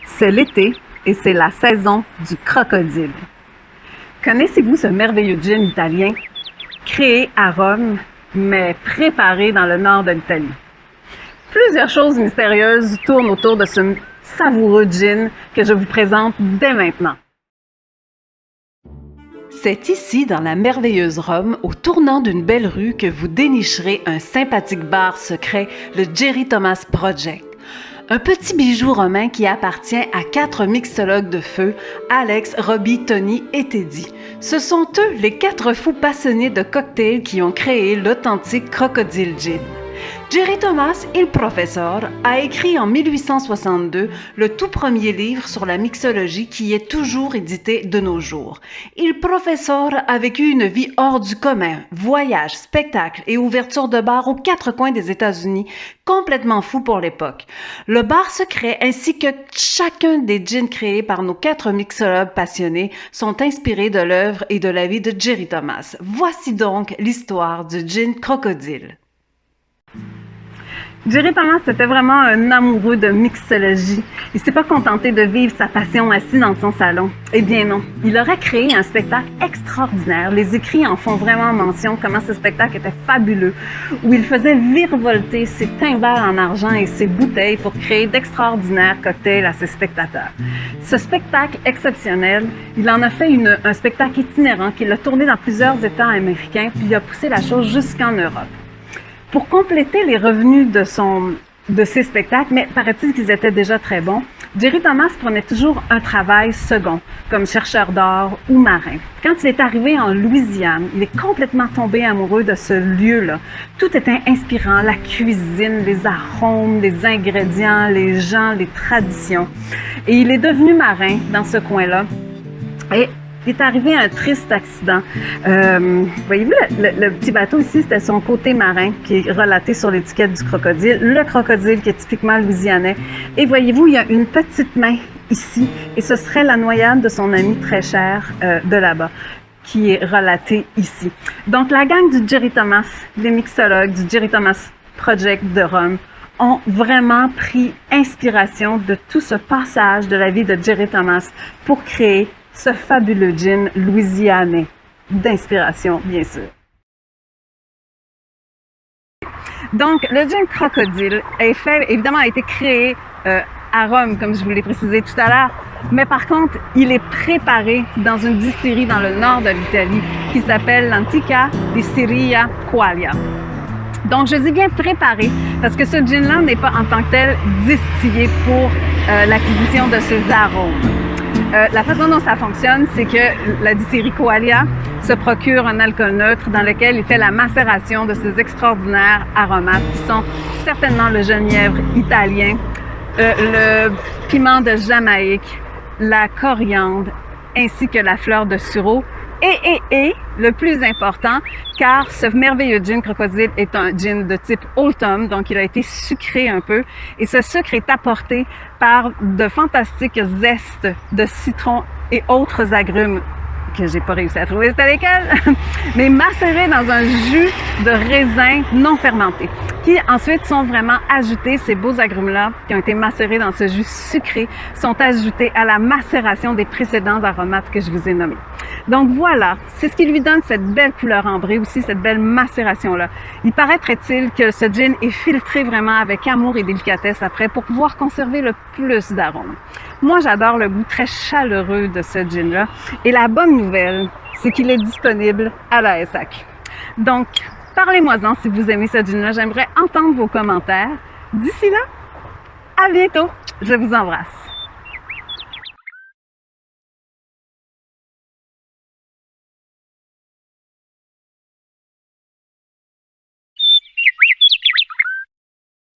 C'est l'été et c'est la saison du crocodile. Connaissez-vous ce merveilleux gin italien créé à Rome, mais préparé dans le nord de l'Italie? Plusieurs choses mystérieuses tournent autour de ce savoureux gin que je vous présente dès maintenant. C'est ici, dans la merveilleuse Rome, au tournant d'une belle rue, que vous dénicherez un sympathique bar secret, le Jerry Thomas Project. Un petit bijou romain qui appartient à 4 mixologues de feu, Alex, Robbie, Tony et Teddy. Ce sont eux, les 4 fous passionnés de cocktails, qui ont créé l'authentique Crocodile Gin. Jerry Thomas, il professeur, a écrit en 1862 le tout premier livre sur la mixologie qui est toujours édité de nos jours. Il professeur a vécu une vie hors du commun, voyages, spectacles et ouverture de bars aux 4 coins des États-Unis, complètement fou pour l'époque. Le bar secret ainsi que chacun des gins créés par nos 4 mixologues passionnés sont inspirés de l'œuvre et de la vie de Jerry Thomas. Voici donc l'histoire du gin Crocodile. Jerry Thomas était vraiment un amoureux de mixologie. Il ne s'est pas contenté de vivre sa passion assis dans son salon. Eh bien non, il aurait créé un spectacle extraordinaire. Les écrits en font vraiment mention, comment ce spectacle était fabuleux, où il faisait virevolter ses timbales en argent et ses bouteilles pour créer d'extraordinaires cocktails à ses spectateurs. Ce spectacle exceptionnel, il en a fait un spectacle itinérant qu'il a tourné dans plusieurs États américains, puis il a poussé la chose jusqu'en Europe. Pour compléter les revenus de ses spectacles, mais paraît-il qu'ils étaient déjà très bons, Jerry Thomas prenait toujours un travail second, comme chercheur d'or ou marin. Quand il est arrivé en Louisiane, il est complètement tombé amoureux de ce lieu-là. Tout était inspirant, la cuisine, les arômes, les ingrédients, les gens, les traditions. Et il est devenu marin dans ce coin-là. Et il est arrivé un triste accident. Voyez-vous, le petit bateau ici, c'était son côté marin qui est relaté sur l'étiquette du crocodile. Le crocodile qui est typiquement louisianais. Et voyez-vous, il y a une petite main ici et ce serait la noyade de son ami très cher de là-bas qui est relatée ici. Donc, la gang du Jerry Thomas, les mixologues du Jerry Thomas Project de Rome, ont vraiment pris inspiration de tout ce passage de la vie de Jerry Thomas pour créer ce fabuleux gin louisianais, d'inspiration bien sûr. Donc, le gin Crocodile évidemment a été créé à Rome, comme je vous l'ai précisé tout à l'heure, mais par contre, il est préparé dans une distillerie dans le nord de l'Italie qui s'appelle l'Antica Distilleria Quaglia. Donc, je dis bien préparé parce que ce gin-là n'est pas en tant que tel distillé pour l'acquisition de ses arômes. La façon dont ça fonctionne, c'est que la distillerie Quaglia se procure un alcool neutre dans lequel il fait la macération de ces extraordinaires aromates qui sont certainement le genièvre italien, le piment de Jamaïque, la coriandre ainsi que la fleur de sureau. Et le plus important, car ce merveilleux gin Crocodile est un gin de type Oldham, donc il a été sucré un peu, et ce sucre est apporté par de fantastiques zestes de citron et autres agrumes que j'ai pas réussi à trouver, c'était lesquels, mais macérés dans un jus de raisin non fermenté, qui ensuite sont vraiment ajoutés, ces beaux agrumes-là, qui ont été macérés dans ce jus sucré, sont ajoutés à la macération des précédents aromates que je vous ai nommés. Donc voilà, c'est ce qui lui donne cette belle couleur ambrée, aussi cette belle macération-là. Il paraîtrait-il que ce gin est filtré vraiment avec amour et délicatesse après pour pouvoir conserver le plus d'arômes. Moi, j'adore le goût très chaleureux de ce gin-là. Et la bonne nouvelle, c'est qu'il est disponible à la SAQ. Donc, parlez-moi-en si vous aimez ce gin-là. J'aimerais entendre vos commentaires. D'ici là, à bientôt. Je vous embrasse.